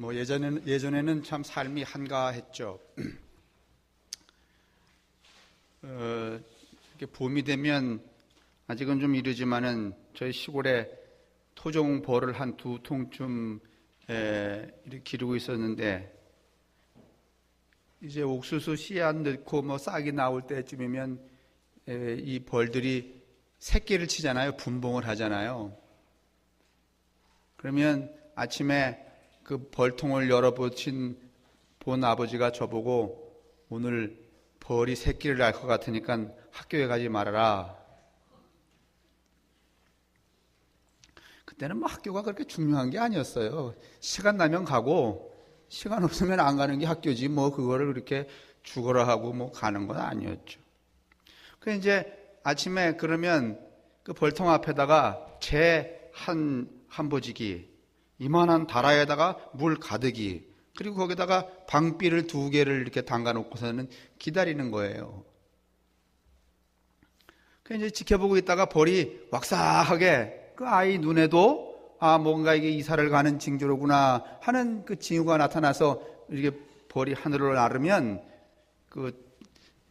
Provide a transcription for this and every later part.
예전에는 참 삶이 한가했죠. 이렇게 봄이 되면 아직은 좀 이르지만은 저희 시골에 토종 벌을 한 2통쯤 이렇게 기르고 있었는데, 이제 옥수수 씨앗 넣고 싹이 나올 때쯤이면 이 벌들이 새끼를 치잖아요. 분봉을 하잖아요. 그러면 아침에 그 벌통을 본 아버지가 저보고, 오늘 벌이 새끼를 낳을 것 같으니까 학교에 가지 말아라. 그때는 학교가 그렇게 중요한 게 아니었어요. 시간 나면 가고 시간 없으면 안 가는 게 학교지, 그거를 그렇게 죽어라 하고 가는 건 아니었죠. 그래서 이제 아침에 그러면 그 벌통 앞에다가 재 한 보지기, 이만한 다라에다가 물 가득이, 그리고 거기다가 방비를 2개를 이렇게 담가 놓고서는 기다리는 거예요. 그래서 이제 지켜보고 있다가 벌이 왁싹하게 그 아이 눈에도 뭔가 이게 이사를 가는 징조로구나 하는 그 징후가 나타나서 이렇게 벌이 하늘을 나르면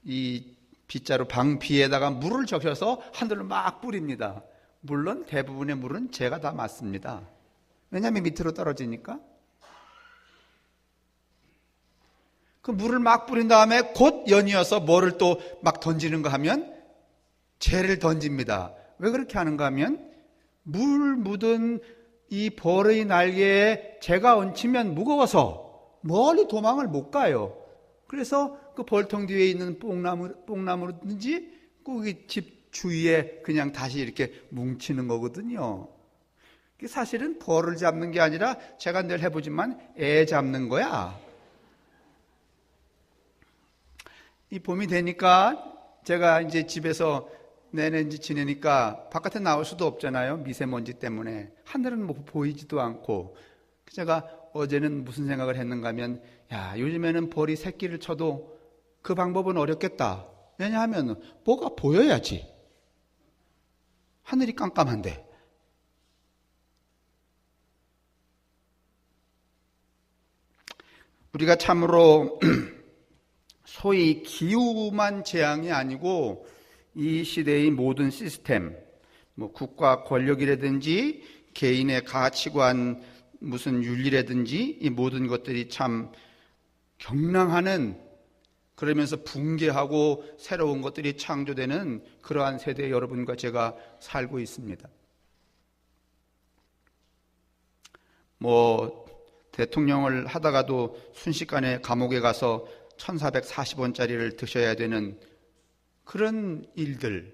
이 빗자루 방비에다가 물을 적셔서 하늘을 막 뿌립니다. 물론 대부분의 물은 제가 다 맞습니다. 왜냐하면 밑으로 떨어지니까. 그 물을 막 뿌린 다음에 곧 연이어서 뭐를 또 막 던지는 거 하면 재를 던집니다. 왜 그렇게 하는가 하면 물 묻은 이 벌의 날개에 재가 얹히면 무거워서 멀리 도망을 못 가요. 그래서 그 벌통 뒤에 있는 뽕나무든지 거기 집 주위에 그냥 다시 이렇게 뭉치는 거거든요. 사실은 벌을 잡는 게 아니라 제가 늘 해보지만 애 잡는 거야. 이 봄이 되니까 제가 이제 집에서 내내 이제 지내니까 바깥에 나올 수도 없잖아요. 미세먼지 때문에. 하늘은 보이지도 않고. 제가 어제는 무슨 생각을 했는가 하면, 요즘에는 벌이 새끼를 쳐도 그 방법은 어렵겠다. 왜냐하면 뭐가 보여야지. 하늘이 깜깜한데. 우리가 참으로 소위 기후만 재앙이 아니고 이 시대의 모든 시스템, 국가 권력이라든지 개인의 가치관, 무슨 윤리라든지 이 모든 것들이 참 경랑하는, 그러면서 붕괴하고 새로운 것들이 창조되는 그러한 세대에 여러분과 제가 살고 있습니다. 대통령을 하다가도 순식간에 감옥에 가서 1440원짜리를 드셔야 되는 그런 일들,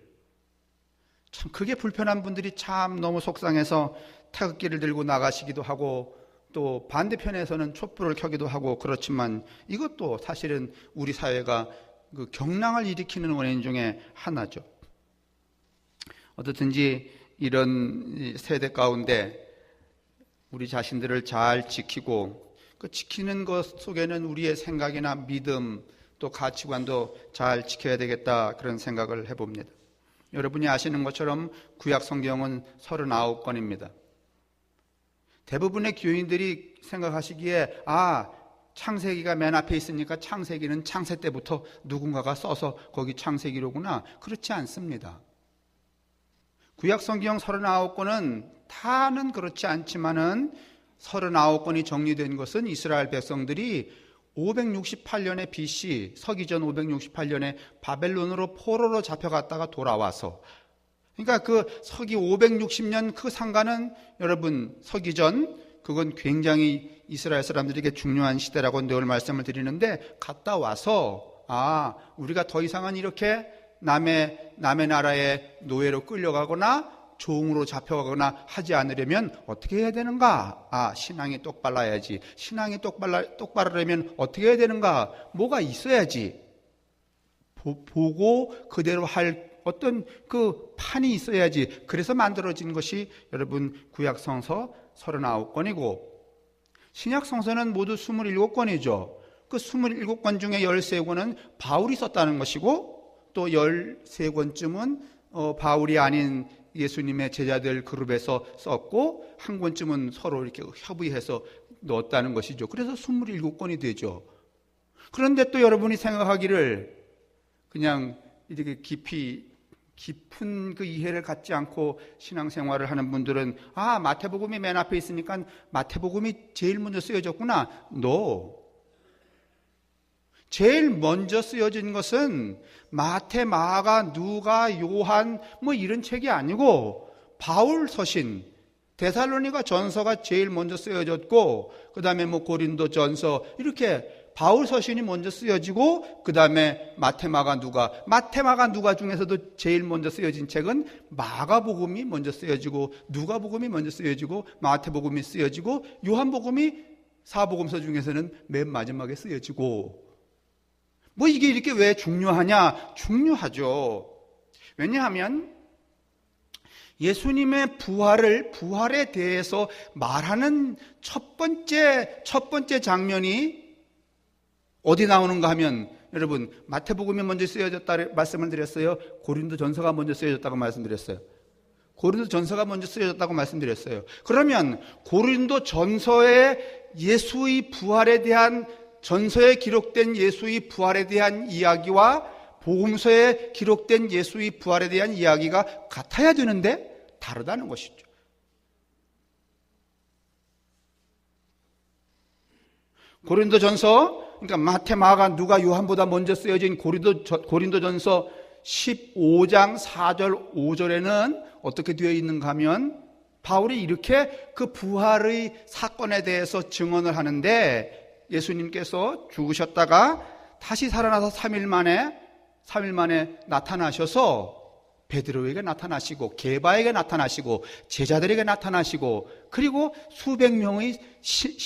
참 그게 불편한 분들이 참 너무 속상해서 태극기를 들고 나가시기도 하고, 또 반대편에서는 촛불을 켜기도 하고, 그렇지만 이것도 사실은 우리 사회가 그 경랑을 일으키는 원인 중에 하나죠. 어떻든지 이런 세대 가운데 우리 자신들을 잘 지키고, 그 지키는 것 속에는 우리의 생각이나 믿음, 또 가치관도 잘 지켜야 되겠다, 그런 생각을 해봅니다. 여러분이 아시는 것처럼 구약 성경은 39권입니다. 대부분의 교인들이 생각하시기에 창세기가 맨 앞에 있으니까 창세기는 창세 때부터 누군가가 써서 거기 창세기로구나. 그렇지 않습니다. 구약 성경 39권은 다는 그렇지 않지만은 39권이 정리된 것은 이스라엘 백성들이 568년에 BC, 서기전 568년에 바벨론으로 포로로 잡혀갔다가 돌아와서, 그러니까 그 서기 560년 그 상간은 여러분 서기전, 그건 굉장히 이스라엘 사람들에게 중요한 시대라고 늘 말씀을 드리는데, 갔다 와서 우리가 더 이상은 이렇게 남의 나라의 노예로 끌려가거나 종으로 잡혀가거나 하지 않으려면 어떻게 해야 되는가? 신앙이 똑바라야지. 신앙이 똑바르려면 어떻게 해야 되는가? 뭐가 있어야지. 보고 그대로 할 어떤 그 판이 있어야지. 그래서 만들어진 것이 여러분 구약성서 39권이고, 신약성서는 모두 27권이죠. 그 27권 중에 13권은 바울이 썼다는 것이고, 또 13권쯤은 바울이 아닌 예수님의 제자들 그룹에서 썼고, 한 권쯤은 서로 이렇게 협의해서 넣었다는 것이죠. 그래서 27권이 되죠. 그런데 또 여러분이 생각하기를 그냥 이렇게 깊은 그 이해를 갖지 않고 신앙생활을 하는 분들은 마태복음이 맨 앞에 있으니까 마태복음이 제일 먼저 쓰여졌구나. No. 제일 먼저 쓰여진 것은 마태, 마가, 누가, 요한 이런 책이 아니고 바울 서신, 데살로니가 전서가 제일 먼저 쓰여졌고 그 다음에 고린도 전서 이렇게 바울 서신이 먼저 쓰여지고 그 다음에 마태, 마가, 누가 중에서도 제일 먼저 쓰여진 책은 마가복음이 먼저 쓰여지고 누가복음이 먼저 쓰여지고 마태복음이 쓰여지고 요한복음이 사복음서 중에서는 맨 마지막에 쓰여지고 이게 이렇게 왜 중요하냐? 중요하죠. 왜냐하면 예수님의 부활에 대해서 말하는 첫 번째 장면이 어디 나오는가 하면 여러분 마태복음이 먼저 쓰여졌다 말씀을 드렸어요. 고린도전서가 먼저 쓰여졌다고 말씀드렸어요. 고린도전서가 먼저 쓰여졌다고 말씀드렸어요. 그러면 고린도전서에 예수의 부활에 대한 전서에 기록된 예수의 부활에 대한 이야기와 복음서에 기록된 예수의 부활에 대한 이야기가 같아야 되는데 다르다는 것이죠. 고린도전서, 그러니까 마태, 마가, 누가, 요한보다 먼저 쓰여진 고린도전서 15장 4절 5절에는 어떻게 되어 있는가 하면 바울이 이렇게 그 부활의 사건에 대해서 증언을 하는데 예수님께서 죽으셨다가 다시 살아나서 3일 만에 나타나셔서 베드로에게 나타나시고 게바에게 나타나시고 제자들에게 나타나시고 그리고 수백 명의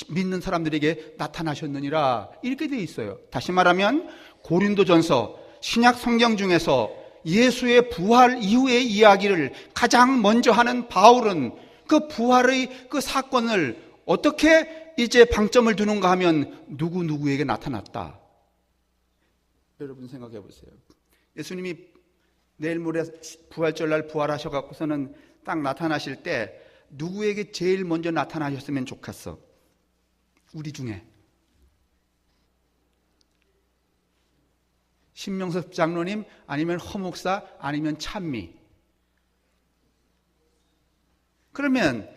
믿는 사람들에게 나타나셨느니라 이렇게 되어 있어요. 다시 말하면 고린도전서 신약 성경 중에서 예수의 부활 이후의 이야기를 가장 먼저 하는 바울은 그 부활의 그 사건을 어떻게 이제 방점을 두는가 하면 누구에게 나타났다. 여러분 생각해 보세요. 예수님이 내일 모레 부활절날 부활하셔갖고서는 딱 나타나실 때 누구에게 제일 먼저 나타나셨으면 좋겠어? 우리 중에 신명섭 장로님 아니면 허목사 아니면 찬미. 그러면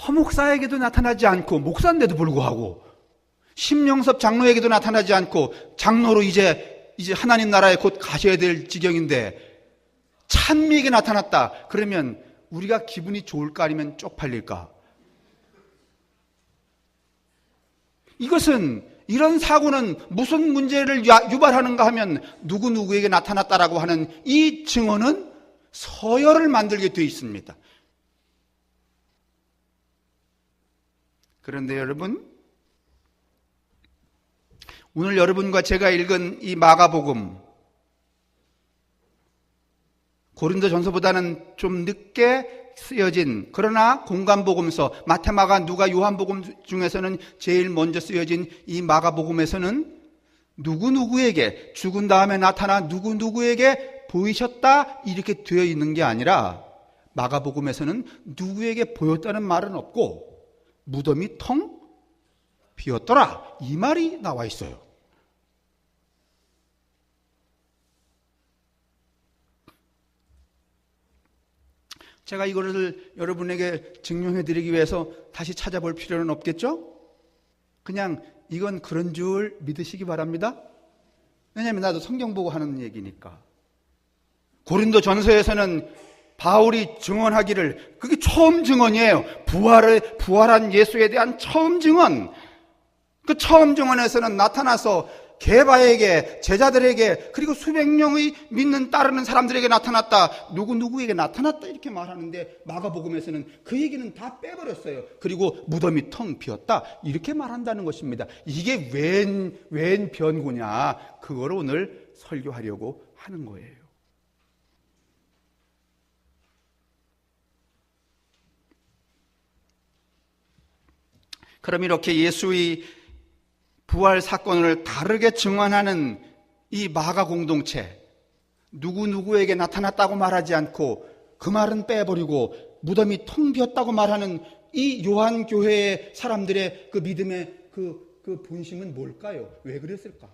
허목사에게도 나타나지 않고 목사인데도 불구하고 신명섭 장로에게도 나타나지 않고 장로로 이제 하나님 나라에 곧 가셔야 될 지경인데 찬미에게 나타났다. 그러면 우리가 기분이 좋을까 아니면 쪽팔릴까? 이런 사고는 무슨 문제를 유발하는가 하면 누구에게 나타났다라고 하는 이 증언은 서열을 만들게 되어 있습니다. 그런데 여러분, 오늘 여러분과 제가 읽은 이 마가복음, 고린도전서보다는 좀 늦게 쓰여진 그러나 공간복음서 마태, 마가, 누가, 요한복음 중에서는 제일 먼저 쓰여진 이 마가복음에서는 누구에게 죽은 다음에 나타나 누구에게 보이셨다 이렇게 되어 있는 게 아니라 마가복음에서는 누구에게 보였다는 말은 없고 무덤이 텅 비었더라 이 말이 나와 있어요. 제가 이거를 여러분에게 증명해 드리기 위해서 다시 찾아볼 필요는 없겠죠? 그냥 이건 그런 줄 믿으시기 바랍니다. 왜냐하면 나도 성경 보고 하는 얘기니까. 고린도전서에서는 바울이 증언하기를 그게 처음 증언이에요. 부활한 예수에 대한 처음 증언. 그 처음 증언에서는 나타나서 게바에게, 제자들에게, 그리고 수백 명의 믿는 따르는 사람들에게 나타났다. 누구에게 나타났다 이렇게 말하는데 마가복음에서는 그 얘기는 다 빼버렸어요. 그리고 무덤이 텅 비었다 이렇게 말한다는 것입니다. 이게 웬 변고냐? 그거를 오늘 설교하려고 하는 거예요. 그럼 이렇게 예수의 부활 사건을 다르게 증언하는 이 마가 공동체, 누구에게 나타났다고 말하지 않고 그 말은 빼버리고 무덤이 텅 비었다고 말하는 이 요한 교회의 사람들의 그 믿음의 그 본심은 뭘까요? 왜 그랬을까?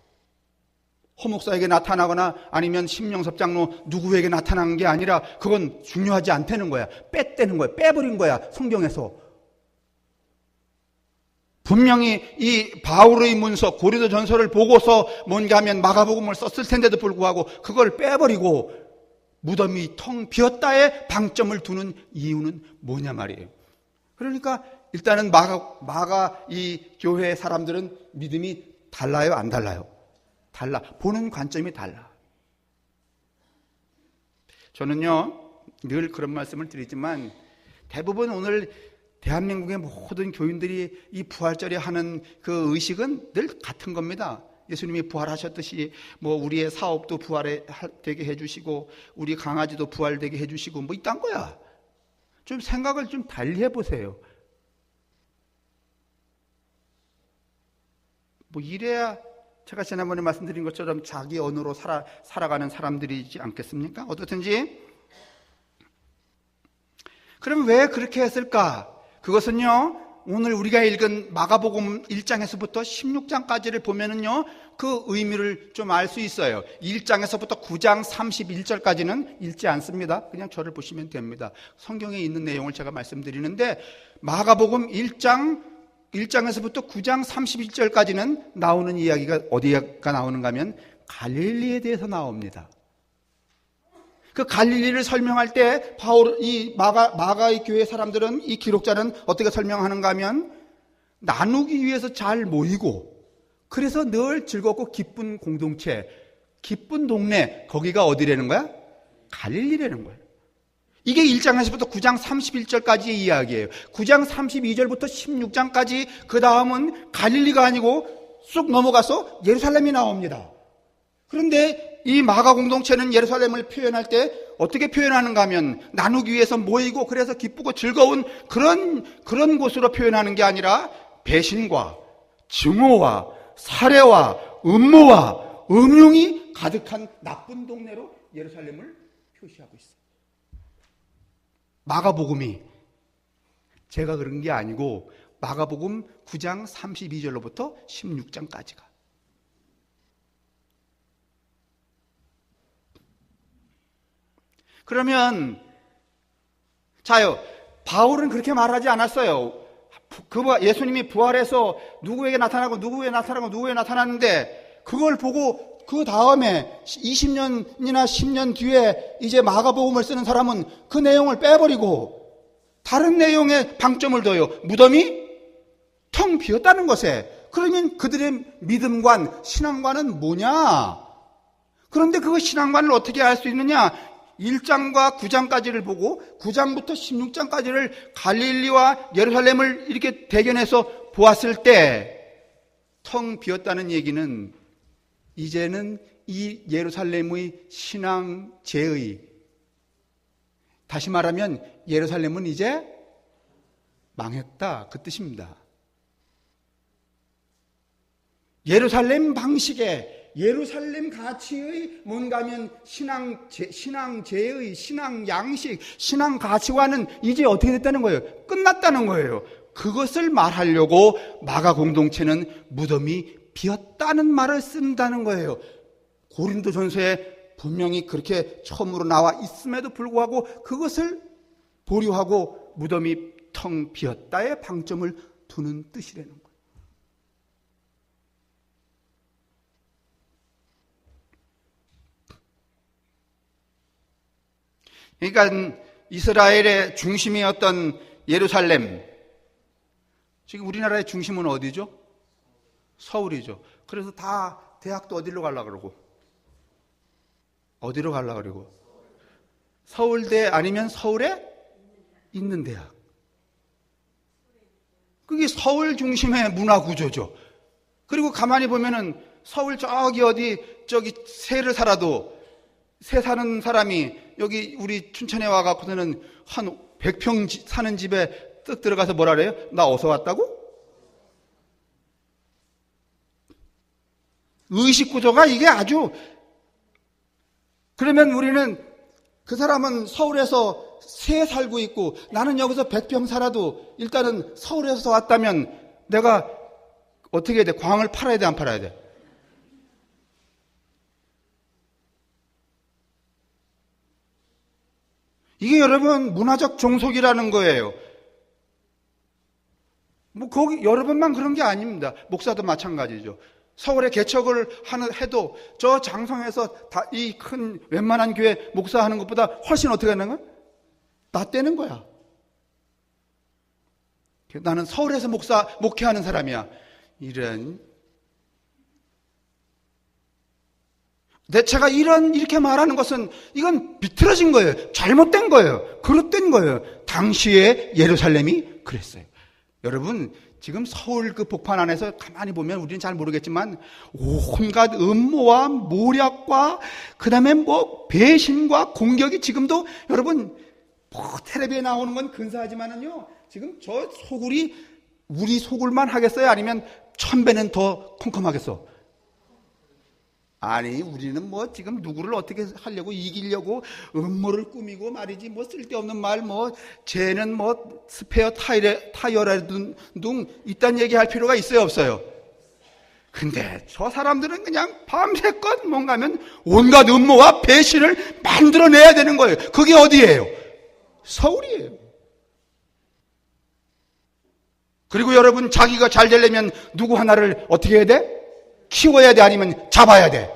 허목사에게 나타나거나 아니면 심영섭 장로 누구에게 나타난 게 아니라 그건 중요하지 않다는 거야. 뺐다는 거야. 빼버린 거야. 성경에서. 분명히 이 바울의 문서 고린도전서를 보고서 뭔가 하면 마가복음을 썼을 텐데도 불구하고 그걸 빼버리고 무덤이 텅 비었다에 방점을 두는 이유는 뭐냐 말이에요. 그러니까 일단은 마가 이 교회 사람들은 믿음이 달라요, 안 달라요? 달라. 보는 관점이 달라. 저는요, 늘 그런 말씀을 드리지만 대부분 오늘 대한민국의 모든 교인들이 이 부활절에 하는 그 의식은 늘 같은 겁니다. 예수님이 부활하셨듯이 뭐 우리의 사업도 부활되게 해주시고 우리 강아지도 부활되게 해주시고 뭐 이딴 거야. 좀 생각을 좀 달리 해보세요. 뭐 이래야 제가 지난번에 말씀드린 것처럼 자기 언어로 살아가는 사람들이지 않겠습니까? 어떻든지. 그럼 왜 그렇게 했을까? 그것은요, 오늘 우리가 읽은 마가복음 1장에서부터 16장까지를 보면은요, 그 의미를 좀 알 수 있어요. 1장에서부터 9장 31절까지는 읽지 않습니다. 그냥 저를 보시면 됩니다. 성경에 있는 내용을 제가 말씀드리는데, 마가복음 1장에서부터 9장 31절까지는 나오는 이야기가 어디가 나오는가 하면 갈릴리에 대해서 나옵니다. 그 갈릴리를 설명할 때 이 마가의 교회 사람들은, 이 기록자는 어떻게 설명하는가 하면 나누기 위해서 잘 모이고 그래서 늘 즐겁고 기쁜 공동체, 기쁜 동네, 거기가 어디라는 거야? 갈릴리라는 거예요. 이게 1장에서부터 9장 31절까지의 이야기예요. 9장 32절부터 16장까지 그 다음은 갈릴리가 아니고 쑥 넘어가서 예루살렘이 나옵니다. 그런데 이 마가 공동체는 예루살렘을 표현할 때 어떻게 표현하는가 하면 나누기 위해서 모이고 그래서 기쁘고 즐거운 그런 곳으로 표현하는 게 아니라 배신과 증오와 살해와 음모와 음흉이 가득한 나쁜 동네로 예루살렘을 표시하고 있어요. 마가복음이 제가 그런 게 아니고 마가복음 9장 32절로부터 16장까지가. 그러면 자요, 바울은 그렇게 말하지 않았어요. 예수님이 부활해서 누구에게 나타나고 누구에게 나타나고 누구에게 나타났는데 그걸 보고 그 다음에 20년이나 10년 뒤에 이제 마가복음을 쓰는 사람은 그 내용을 빼버리고 다른 내용에 방점을 둬요. 무덤이 텅 비었다는 것에. 그러면 그들의 믿음관, 신앙관은 뭐냐? 그런데 그 신앙관을 어떻게 알 수 있느냐? 1장과 9장까지를 보고 9장부터 16장까지를 갈릴리와 예루살렘을 이렇게 대견해서 보았을 때 텅 비었다는 얘기는 이제는 이 예루살렘의 신앙제의, 다시 말하면 예루살렘은 이제 망했다, 그 뜻입니다. 예루살렘 방식의, 예루살렘 가치의 뭔가 하면 신앙제의, 신앙 양식, 신앙 가치관은 이제 어떻게 됐다는 거예요? 끝났다는 거예요. 그것을 말하려고 마가 공동체는 무덤이 비었다는 말을 쓴다는 거예요. 고린도전서에 분명히 그렇게 처음으로 나와 있음에도 불구하고 그것을 보류하고 무덤이 텅 비었다에 방점을 두는 뜻이라는 거예요. 그러니까 이스라엘의 중심이었던 예루살렘, 지금 우리나라의 중심은 어디죠? 서울이죠. 그래서 다 대학도 어디로 가려고 그러고? 어디로 가려고 그러고? 서울대 아니면 서울에 있는 대학. 그게 서울 중심의 문화 구조죠. 그리고 가만히 보면은 서울 저기 새를 살아도 새 사는 사람이 여기 우리 춘천에 와갖고서는 한 100평 사는 집에 뜩 들어가서 뭐라 그래요? 나 어서 왔다고? 의식구조가 이게 아주, 그러면 우리는 그 사람은 서울에서 새 살고 있고 나는 여기서 100평 살아도 일단은 서울에서 왔다면 내가 어떻게 해야 돼? 광을 팔아야 돼, 안 팔아야 돼? 이게 여러분 문화적 종속이라는 거예요. 거기 여러분만 그런 게 아닙니다. 목사도 마찬가지죠. 서울에 개척을 해도 저 장성에서 이 큰 웬만한 교회 목사하는 것보다 훨씬 어떻게 하는 거야? 낫다는 거야. 나는 서울에서 목회하는 사람이야. 제가 이렇게 말하는 것은 이건 비틀어진 거예요. 잘못된 거예요. 그릇된 거예요. 당시에 예루살렘이 그랬어요. 여러분, 지금 서울 그 복판 안에서 가만히 보면 우리는 잘 모르겠지만 온갖 음모와 모략과 그다음에 배신과 공격이 지금도 여러분 텔레비에 나오는 건 근사하지만은요, 지금 저 소굴이 우리 소굴만 하겠어요? 아니면 1000배는 더 컴컴하겠어? 아니, 우리는 지금 누구를 어떻게 하려고, 이기려고 음모를 꾸미고 말이지, 쓸데없는 말, 쟤는 스페어 타이어라든 이딴 얘기할 필요가 있어요, 없어요? 근데 저 사람들은 그냥 밤새껏 뭔가 하면 온갖 음모와 배신을 만들어내야 되는 거예요. 그게 어디예요? 서울이에요. 그리고 여러분, 자기가 잘 되려면 누구 하나를 어떻게 해야 돼? 키워야 돼? 아니면 잡아야 돼?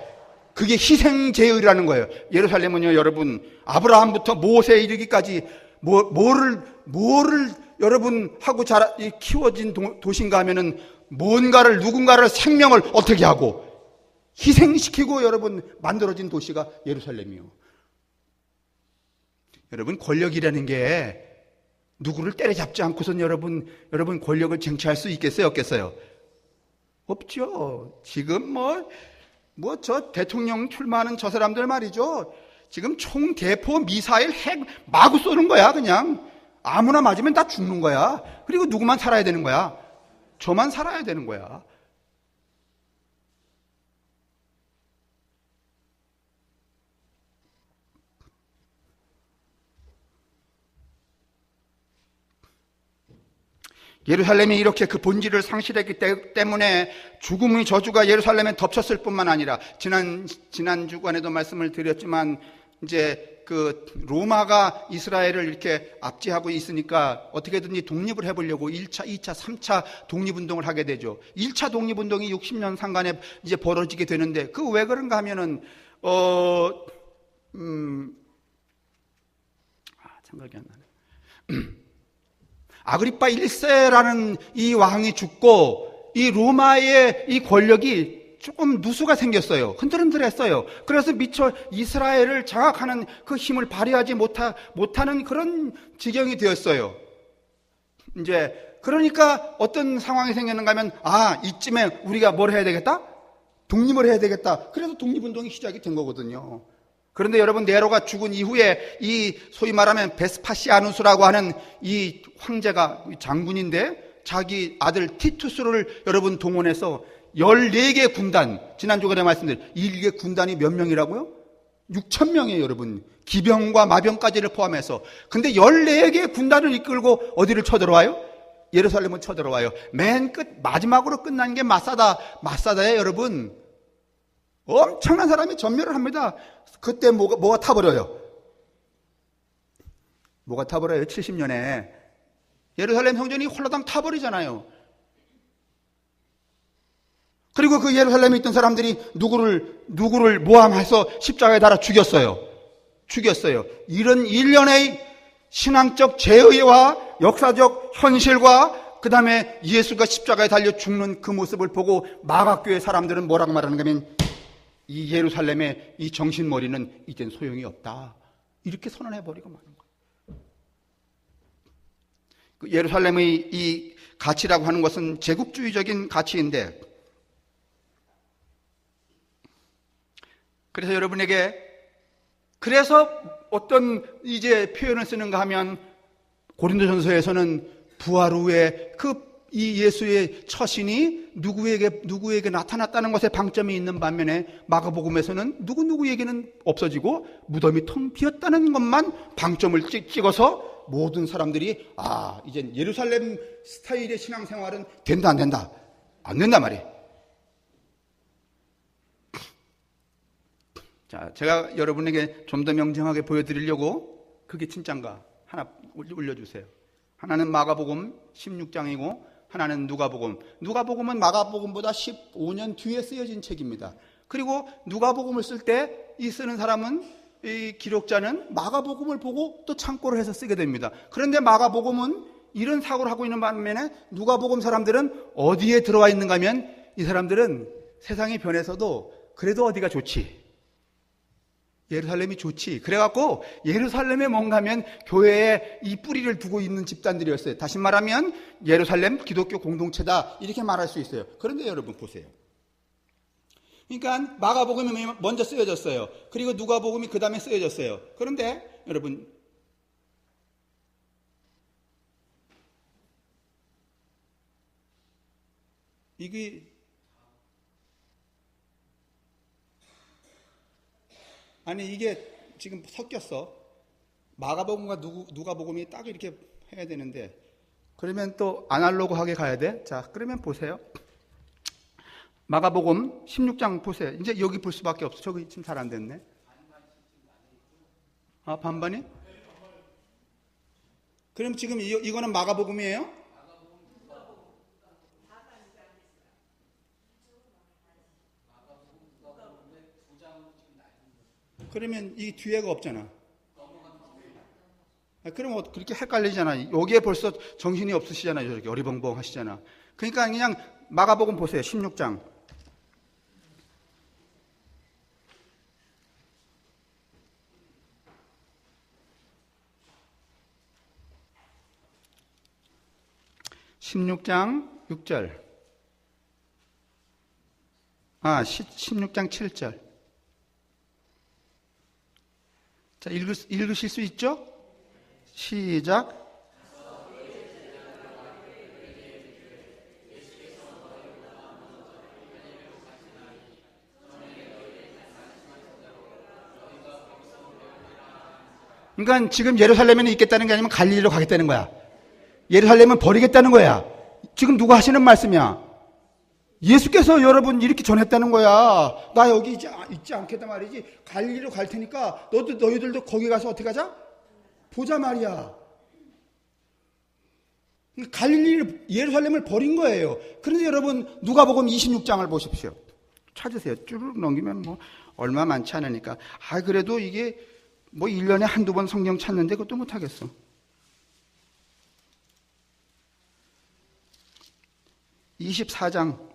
그게 희생제의라는 거예요. 예루살렘은요, 여러분, 아브라함부터 모세에 이르기까지 뭐를 여러분 하고 키워진 도시인가 하면은 누군가를 생명을 어떻게 하고 희생시키고 여러분 만들어진 도시가 예루살렘이요. 여러분, 권력이라는 게 누구를 때려잡지 않고선 여러분 권력을 쟁취할 수 있겠어요, 없겠어요? 없죠. 지금 저 대통령 출마하는 저 사람들 말이죠. 지금 총, 대포, 미사일, 핵 마구 쏘는 거야, 그냥. 아무나 맞으면 다 죽는 거야. 그리고 누구만 살아야 되는 거야? 저만 살아야 되는 거야. 예루살렘이 이렇게 그 본질을 상실했기 때문에 죽음의 저주가 예루살렘에 덮쳤을 뿐만 아니라 지난 주간에도 말씀을 드렸지만 이제 그 로마가 이스라엘을 이렇게 압제하고 있으니까 어떻게든지 독립을 해보려고 1차, 2차, 3차 독립운동을 하게 되죠. 1차 독립운동이 60년 상간에 이제 벌어지게 되는데 그 왜 그런가 하면은 생각이 안 나네. 아그리파 1세라는 이 왕이 죽고 이 로마의 이 권력이 조금 누수가 생겼어요. 흔들흔들했어요. 그래서 미처 이스라엘을 장악하는 그 힘을 발휘하지 못하는 그런 지경이 되었어요. 이제 그러니까 어떤 상황이 생겼는가 하면 이쯤에 우리가 뭘 해야 되겠다? 독립을 해야 되겠다. 그래서 독립운동이 시작이 된 거거든요. 그런데 여러분, 네로가 죽은 이후에 이 소위 말하면 베스파시아누스라고 하는 이 황제가 장군인데 자기 아들 티투스를 여러분 동원해서 14개 군단, 지난주간에 말씀드린 1개 군단이 몇 명이라고요? 6,000명이에요, 여러분. 기병과 마병까지를 포함해서. 근데 14개 군단을 이끌고 어디를 쳐들어와요? 예루살렘을 쳐들어와요. 맨 끝 마지막으로 끝난 게 마사다에 여러분 엄청난 사람이 전멸을 합니다. 그때 뭐가 타버려요? 뭐가 타버려요? 70년에 예루살렘 성전이 홀라당 타버리잖아요. 그리고 그 예루살렘에 있던 사람들이 누구를 모함해서 십자가에 달아 죽였어요. 이런 일련의 신앙적 제의와 역사적 현실과 그 다음에 예수가 십자가에 달려 죽는 그 모습을 보고 마각교회 사람들은 뭐라고 말하는가 하면 이 예루살렘의 이 정신머리는 이젠 소용이 없다. 이렇게 선언해버리고 마는 거예요. 그 예루살렘의 이 가치라고 하는 것은 제국주의적인 가치인데, 그래서 여러분에게, 그래서 어떤 이제 표현을 쓰는가 하면 고린도전서에서는 부활 후에 그 이 예수의 처신이 누구에게 나타났다는 것에 방점이 있는 반면에 마가복음에서는 누구에게는 없어지고 무덤이 텅 비었다는 것만 방점을 찍어서 모든 사람들이 이제 예루살렘 스타일의 신앙생활은 된다 안 된다? 안 된단 말이에요. 자, 제가 여러분에게 좀 더 명정하게 보여드리려고 그게 진짠가 하나 올려주세요. 하나는 마가복음 16장이고 하나는 누가복음. 누가복음은 마가복음보다 15년 뒤에 쓰여진 책입니다. 그리고 누가복음을 쓸 때 이 쓰는 사람은, 이 기록자는 마가복음을 보고 또 참고를 해서 쓰게 됩니다. 그런데 마가복음은 이런 사고를 하고 있는 반면에 누가복음 사람들은 어디에 들어와 있는가 하면 이 사람들은 세상이 변해서도 그래도 어디가 좋지? 예루살렘이 좋지. 그래갖고 예루살렘에 뭔가 하면 교회에 이 뿌리를 두고 있는 집단들이었어요. 다시 말하면 예루살렘 기독교 공동체다 이렇게 말할 수 있어요. 그런데 여러분 보세요. 그러니까 마가복음이 먼저 쓰여졌어요. 그리고 누가복음이 그 다음에 쓰여졌어요. 그런데 여러분 이게 지금 섞였어. 마가복음과 누가복음이 딱 이렇게 해야 되는데 그러면 또 아날로그하게 가야 돼. 자, 그러면 보세요. 마가복음 16장 보세요. 이제 여기 볼 수밖에 없어. 저기 지금 잘 안 됐네. 반반이? 그럼 지금 이거는 마가복음이에요? 그러면 이 뒤에가 없잖아. 그럼 그렇게 헷갈리잖아. 여기에 벌써 정신이 없으시잖아요. 저렇게 어리벙벙 하시잖아. 그러니까 그냥 마가복음 보세요. 16장. (16장) 6절. 16장 7절. 자, 읽으실 수 있죠? 시작. 그러니까 지금 예루살렘에는 있겠다는 게 아니면 갈릴리로 가겠다는 거야. 예루살렘은 버리겠다는 거야. 지금 누가 하시는 말씀이야? 예수께서 여러분 이렇게 전했다는 거야. 나 여기 있지 않겠다 말이지. 갈릴리로 갈 테니까 너희들도 거기 가서 어떻게 하자? 보자 말이야. 예루살렘을 버린 거예요. 그런데 여러분 누가복음 26장을 보십시오. 찾으세요. 쭈르륵 넘기면 뭐 얼마 많지 않으니까. 그래도 이게 뭐 1년에 한두 번 성경 찾는데 그것도 못하겠어. 24장.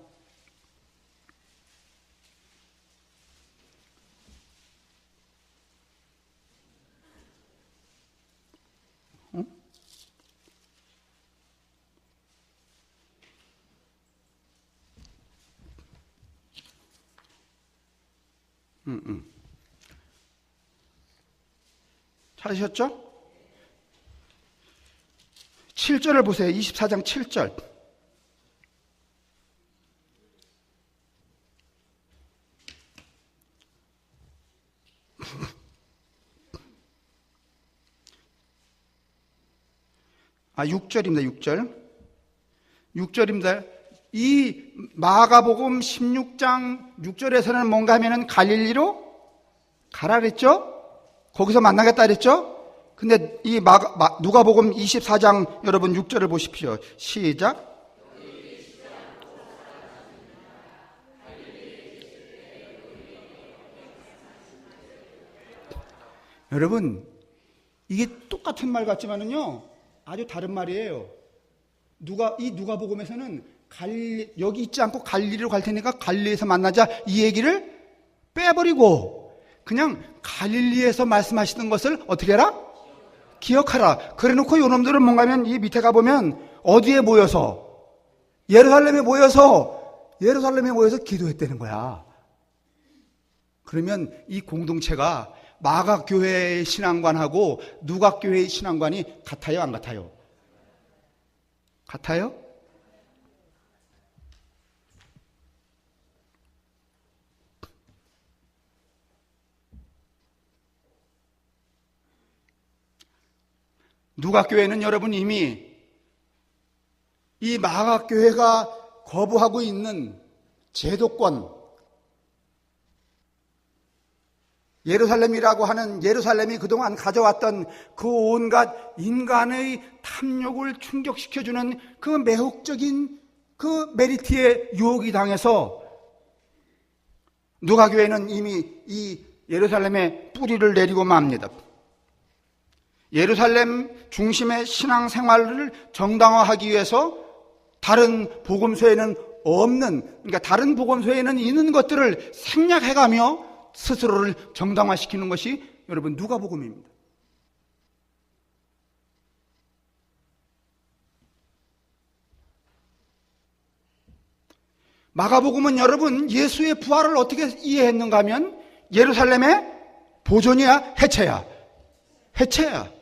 응? 찾으셨죠? 7절을 보세요. 24장 7절. 아, 6절입니다. 6절. 6절입니다. 이 마가복음 16장 6절에서는 뭔가 하면은 갈릴리로 가라 그랬죠? 거기서 만나겠다 그랬죠? 근데 이 누가복음 24장 여러분 6절을 보십시오. 시작. 여러분, 이게 똑같은 말 같지만은요, 아주 다른 말이에요. 이 누가복음에서는 여기 있지 않고 갈릴리로 갈 테니까 갈릴리에서 만나자 이 얘기를 빼버리고 그냥 갈릴리에서 말씀하시던 것을 어떻게 해라? 기억하라. 그래놓고 요놈들은 뭔가 하면 이 밑에 가보면 어디에 모여서? 예루살렘에 모여서 기도했다는 거야. 그러면 이 공동체가 마가교회의 신앙관하고 누가교회의 신앙관이 같아요? 안 같아요? 같아요? 누가교회는 여러분 이미 이 마가교회가 거부하고 있는 제도권, 예루살렘이라고 하는 예루살렘이 그동안 가져왔던 그 온갖 인간의 탐욕을 충족시켜주는 그 매혹적인 그 메리트에 유혹이 당해서 누가교회는 이미 이 예루살렘에 뿌리를 내리고 맙니다. 예루살렘 중심의 신앙생활을 정당화하기 위해서 다른 복음서에는 없는, 그러니까 다른 복음서에는 있는 것들을 생략해가며 스스로를 정당화시키는 것이 여러분 누가복음입니다. 마가복음은 여러분 예수의 부활을 어떻게 이해했는가 하면 예루살렘의 보존이야 해체야. 해체야.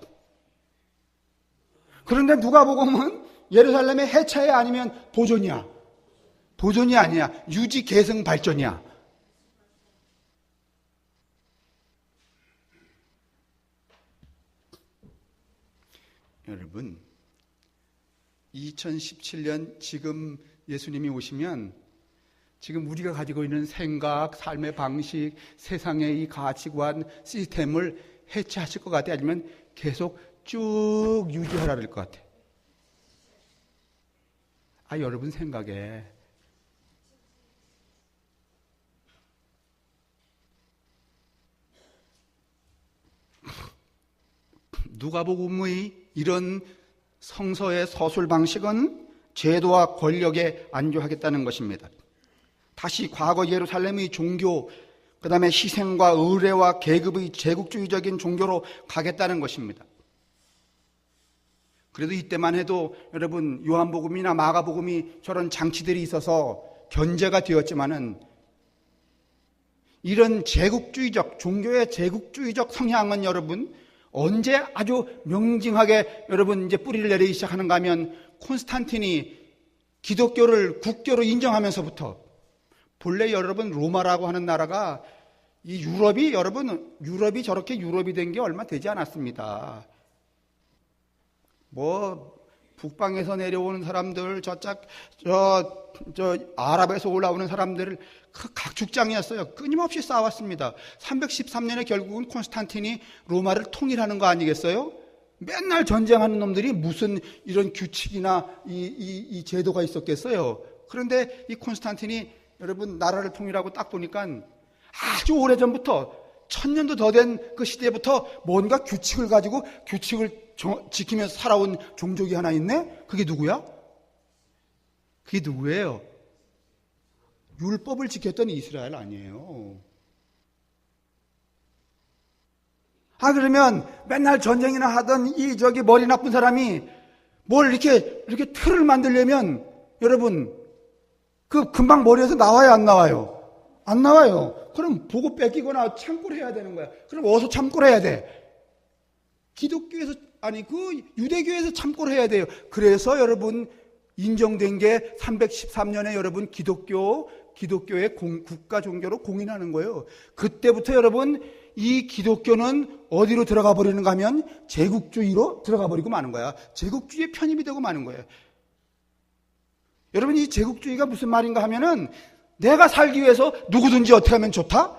그런데 누가복음은 예루살렘의 해체야 아니면 보존이야? 보존이 아니야. 유지 계승 발전이야. 여러분 2017년 지금 예수님이 오시면 지금 우리가 가지고 있는 생각, 삶의 방식, 세상의 이 가치관, 시스템을 해체하실 것 같아? 아니면 계속 쭉 유지하라 그럴 것 같아? 여러분 생각에 누가복음의 이런 성서의 서술 방식은 제도와 권력에 안주하겠다는 것입니다. 다시 과거 예루살렘의 종교, 그 다음에 희생과 의례와 계급의 제국주의적인 종교로 가겠다는 것입니다. 그래도 이때만 해도 여러분 요한복음이나 마가복음이 저런 장치들이 있어서 견제가 되었지만은 이런 제국주의적, 종교의 제국주의적 성향은 여러분 언제 아주 명징하게 여러분 이제 뿌리를 내리기 시작하는가 하면 콘스탄틴이 기독교를 국교로 인정하면서부터, 본래 여러분 로마라고 하는 나라가 이 유럽이 여러분 유럽이 저렇게 유럽이 된 게 얼마 되지 않았습니다. 북방에서 내려오는 사람들, 아랍에서 올라오는 사람들을 그 각축장이었어요. 끊임없이 싸웠습니다. 313년에 결국은 콘스탄틴이 로마를 통일하는 거 아니겠어요? 맨날 전쟁하는 놈들이 무슨 이런 규칙이나 이 제도가 있었겠어요? 그런데 이 콘스탄틴이 여러분 나라를 통일하고 딱 보니까 아주 오래전부터 1000년도 더 된 그 시대부터 뭔가 규칙을 가지고 규칙을 지키면서 살아온 종족이 하나 있네? 그게 누구야? 그게 누구예요? 율법을 지켰던 이스라엘 아니에요. 그러면 맨날 전쟁이나 하던 머리 나쁜 사람이 뭘 이렇게 틀을 만들려면 여러분 그 금방 머리에서 나와요, 안 나와요? 안 나와요. 그럼 보고 뺏기거나 참고를 해야 되는 거야. 그럼 어디서 참고를 해야 돼? 기독교에서, 그 유대교에서 참고를 해야 돼요. 그래서 여러분 인정된 게 313년에 여러분 기독교의 국가 종교로 공인하는 거예요. 그때부터 여러분 이 기독교는 어디로 들어가 버리는가 하면 제국주의로 들어가 버리고 마는 거야. 제국주의에 편입이 되고 마는 거예요. 여러분 이 제국주의가 무슨 말인가 하면은 내가 살기 위해서 누구든지 어떻게 하면 좋다?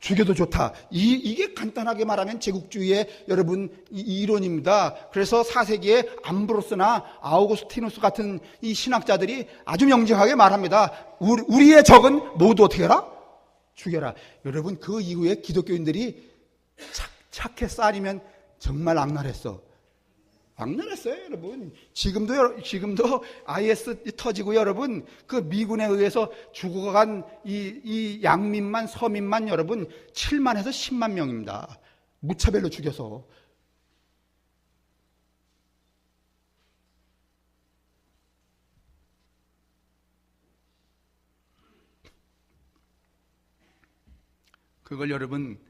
죽여도 좋다. 이게 간단하게 말하면 제국주의의 여러분 이론입니다. 그래서 4세기에 암브로스나 아우구스티누스 같은 이 신학자들이 아주 명징하게 말합니다. 우리의 적은 모두 어떻게 해라? 죽여라. 여러분 그 이후에 기독교인들이 착했어 아니면 정말 악랄했어? 악랄했어요, 여러분. 지금도 IS 터지고 여러분 그 미군에 의해서 죽어간 이 양민만 서민만 여러분 7만에서 10만 명입니다. 무차별로 죽여서. 그걸 여러분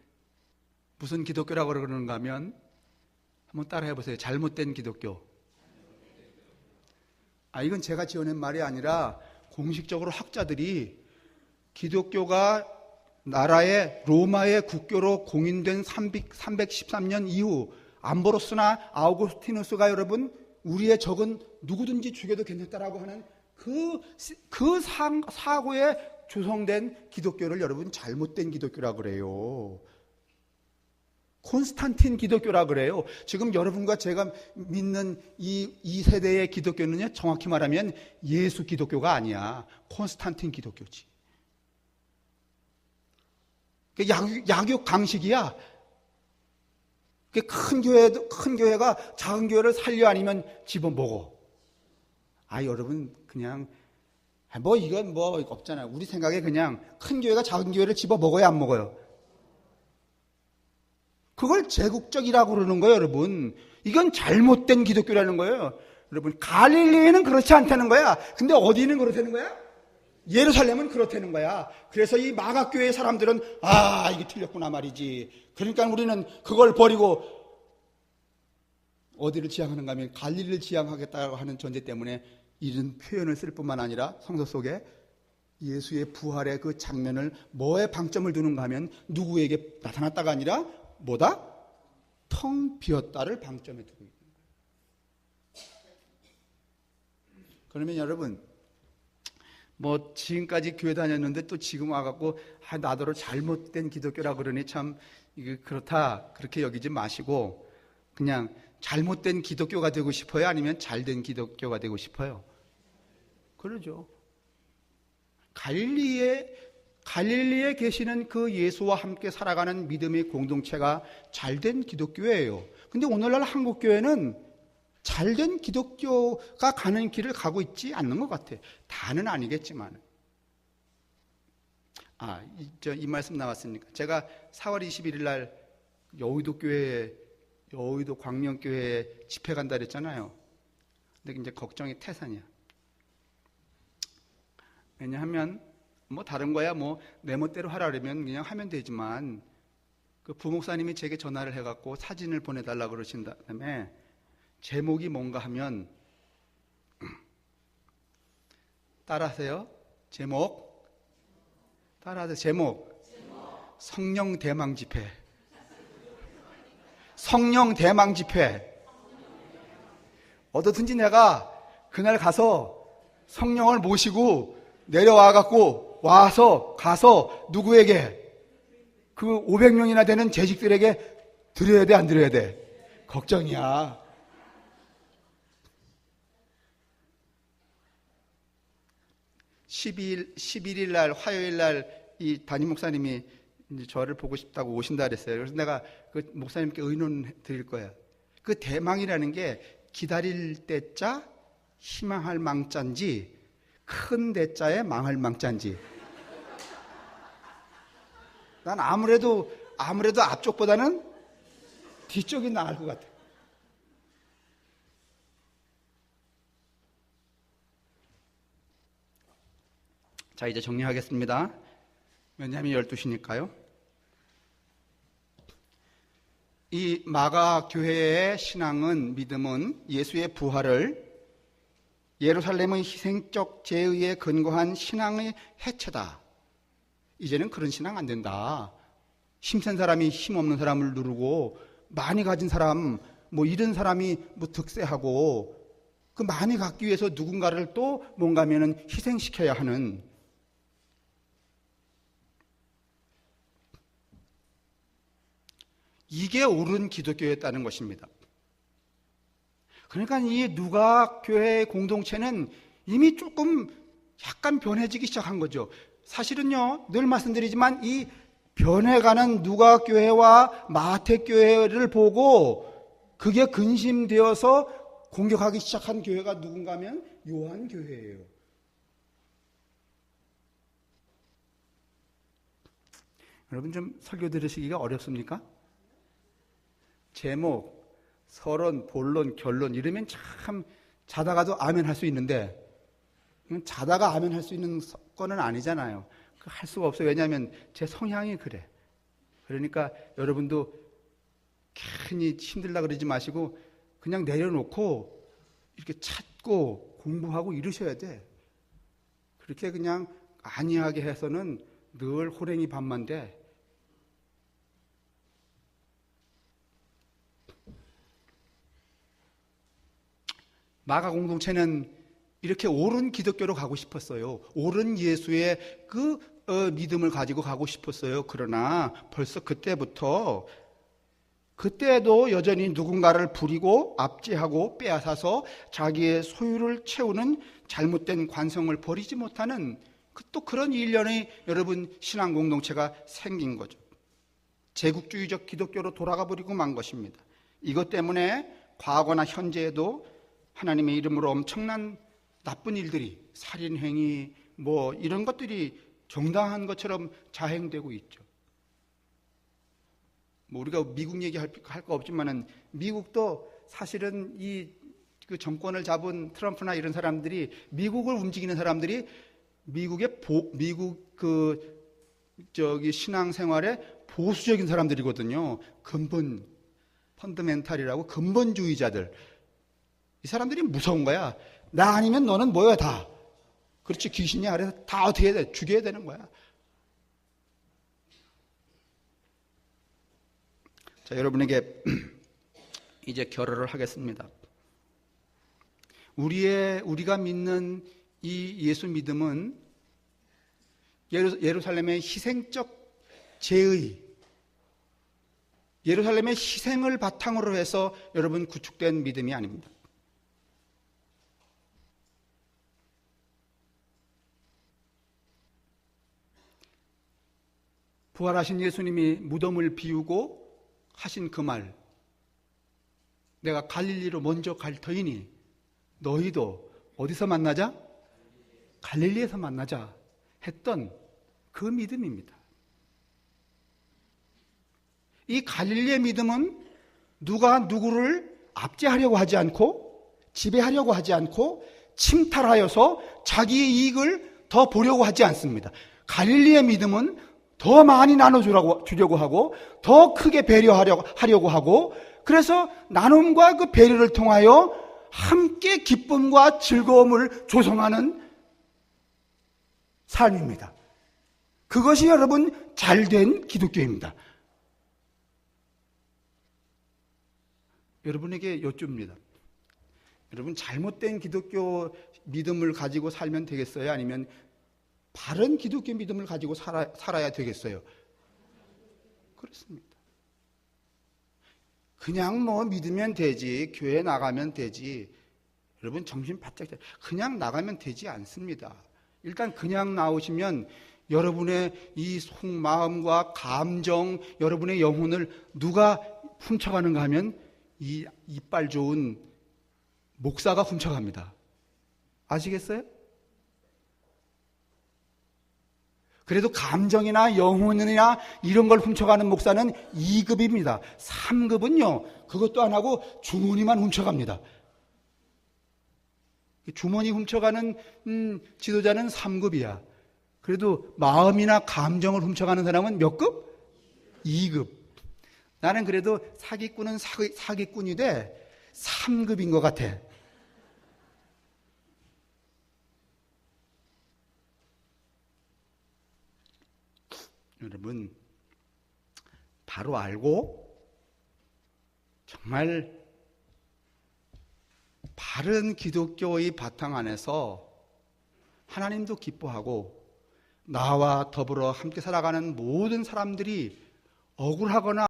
무슨 기독교라고 그러는가 하면 한번 따라해 보세요. 잘못된 기독교. 이건 제가 지어낸 말이 아니라 공식적으로 학자들이 기독교가 나라의 로마의 국교로 공인된 313년 이후 암보로스나 아우구스티누스가 여러분 우리의 적은 누구든지 죽여도 괜찮다라고 하는 그 사고에 조성된 기독교를 여러분 잘못된 기독교라고 그래요. 콘스탄틴 기독교라 그래요. 지금 여러분과 제가 믿는 이 세대의 기독교는요, 정확히 말하면 예수 기독교가 아니야. 콘스탄틴 기독교지. 약육 강식이야. 큰 교회가 작은 교회를 살려 아니면 집어먹어. 여러분 그냥 이건 없잖아요. 우리 생각에 그냥 큰 교회가 작은 교회를 집어먹어요, 안 먹어요? 그걸 제국적이라고 그러는 거예요, 여러분. 이건 잘못된 기독교라는 거예요. 여러분, 갈릴리에는 그렇지 않다는 거야. 근데 어디는 그렇다는 거야? 예루살렘은 그렇다는 거야. 그래서 이 마각교회의 사람들은 이게 틀렸구나 말이지. 그러니까 우리는 그걸 버리고 어디를 지향하는가 하면 갈릴리를 지향하겠다고 하는 전제 때문에 이런 표현을 쓸 뿐만 아니라 성서 속에 예수의 부활의 그 장면을 뭐에 방점을 두는가 하면 누구에게 나타났다가 아니라 뭐다? 텅 비었다를 방점에 두고 있는 거예요. 그러면 여러분, 지금까지 교회 다녔는데 또 지금 와갖고 나더러 잘못된 기독교라 그러니 참 이게 그렇다 그렇게 여기지 마시고 그냥 잘못된 기독교가 되고 싶어요? 아니면 잘된 기독교가 되고 싶어요? 그러죠. 갈릴리에 계시는 그 예수와 함께 살아가는 믿음의 공동체가 잘된 기독교예요. 근데 오늘날 한국교회는 잘된 기독교가 가는 길을 가고 있지 않는 것 같아요. 다는 아니겠지만. 이 말씀 나왔으니까. 제가 4월 21일 날 여의도 광명교회에 집회 간다 그랬잖아요. 근데 이제 걱정이 태산이야. 왜냐하면 다른 거야 내 멋대로 하라 그러면 그냥 하면 되지만 그 부목사님이 제게 전화를 해갖고 사진을 보내달라고 그러신 다음에 제목이 뭔가 하면 따라하세요. 따라하세요. 제목. 성령 대망 집회. 성령 대망 집회. 어떻든지 내가 그날 가서 성령을 모시고 내려와갖고 가서 누구에게 그 500명이나 되는 재직들에게 드려야 돼, 안 드려야 돼? 걱정이야. (12일) 11일 날 화요일 날 이 담임 목사님이 이제 저를 보고 싶다고 오신다 그랬어요. 그래서 내가 그 목사님께 의논 드릴 거야. 그 대망이라는 게 기다릴 때자 희망할 망자인지 큰 대자에 망할 망자인지. 난 아무래도 앞쪽보다는 뒤쪽이 나을 것 같아. 자, 이제 정리하겠습니다. 왜냐하면 12시니까요. 이 마가 교회의 신앙은, 믿음은 예수의 부활을 예루살렘의 희생적 제의에 근거한 신앙의 해체다. 이제는 그런 신앙 안 된다. 힘센 사람이 힘없는 사람을 누르고 많이 가진 사람, 이런 사람이 득세하고 그 많이 갖기 위해서 누군가를 또 뭔가 하면은 희생시켜야 하는, 이게 옳은 기독교였다는 것입니다. 그러니까 이 누가 교회의 공동체는 이미 조금 약간 변해지기 시작한 거죠. 사실은요, 늘 말씀드리지만 이 변해가는 누가 교회와 마태 교회를 보고 그게 근심되어서 공격하기 시작한 교회가 누군가 하면 요한 교회예요. 여러분 좀 설교 들으시기가 어렵습니까? 제목, 서론, 본론, 결론 이러면 참 자다가도 아멘 할 수 있는데, 자다가 아멘 할 수 있는 건은 아니잖아요. 할 수가 없어요. 왜냐하면 제 성향이 그래. 그러니까 여러분도 괜히 힘들다 그러지 마시고 그냥 내려놓고 이렇게 찾고 공부하고 이러셔야 돼. 그렇게 그냥 안이하게 해서는 늘 호랭이 밥만 돼. 마가 공동체는 이렇게 옳은 기독교로 가고 싶었어요. 옳은 예수의 그 믿음을 가지고 가고 싶었어요. 그러나 벌써 그때도 여전히 누군가를 부리고 압제하고 빼앗아서 자기의 소유를 채우는 잘못된 관성을 버리지 못하는 또 그런 일련의 여러분 신앙 공동체가 생긴 거죠. 제국주의적 기독교로 돌아가 버리고 만 것입니다. 이것 때문에 과거나 현재에도 하나님의 이름으로 엄청난 나쁜 일들이, 살인행위 뭐 이런 것들이 정당한 것처럼 자행되고 있죠. 뭐 우리가 미국 얘기할 거 없지만은 미국도 사실은 그 정권을 잡은 트럼프나 이런 사람들이, 미국을 움직이는 사람들이 미국 신앙생활에 보수적인 사람들이거든요. 펀더멘탈이라고 근본주의자들. 이 사람들이 무서운 거야. 나 아니면 너는 뭐야 다. 그렇지, 귀신이 아래서 다 어떻게 해야 돼? 죽여야 되는 거야. 자, 여러분에게 이제 결혼을 하겠습니다. 우리가 믿는 이 예수 믿음은 예루살렘의 희생적 제의, 예루살렘의 희생을 바탕으로 해서 여러분 구축된 믿음이 아닙니다. 부활하신 예수님이 무덤을 비우고 하신 그 말, 내가 갈릴리로 먼저 갈 터이니 너희도 어디서 만나자? 갈릴리에서 만나자 했던 그 믿음입니다. 이 갈릴리의 믿음은 누가 누구를 압제하려고 하지 않고 지배하려고 하지 않고 침탈하여서 자기의 이익을 더 보려고 하지 않습니다. 갈릴리의 믿음은 더 많이 나눠주려고 하고 더 크게 배려하려고 하고, 그래서 나눔과 그 배려를 통하여 함께 기쁨과 즐거움을 조성하는 삶입니다. 그것이 여러분 잘된 기독교입니다. 여러분에게 여쭙니다. 여러분 잘못된 기독교 믿음을 가지고 살면 되겠어요? 아니면 바른 기독교 믿음을 가지고 살아야 되겠어요? 그렇습니다. 그냥 뭐 믿으면 되지, 교회 나가면 되지, 여러분 정신 바짝 그냥 나가면 되지 않습니다. 일단 그냥 나오시면 여러분의 이 속마음과 감정, 여러분의 영혼을 누가 훔쳐가는가 하면 이 이빨 좋은 목사가 훔쳐갑니다. 아시겠어요? 그래도 감정이나 영혼이나 이런 걸 훔쳐가는 목사는 2급입니다. 3급은요, 그것도 안 하고 주머니만 훔쳐갑니다. 주머니 훔쳐가는 지도자는 3급이야. 그래도 마음이나 감정을 훔쳐가는 사람은 몇 급? 2급. 나는 그래도 사기꾼은 사기꾼이 돼 3급인 것 같아. 여러분, 바로 알고 정말 바른 기독교의 바탕 안에서 하나님도 기뻐하고 나와 더불어 함께 살아가는 모든 사람들이 억울하거나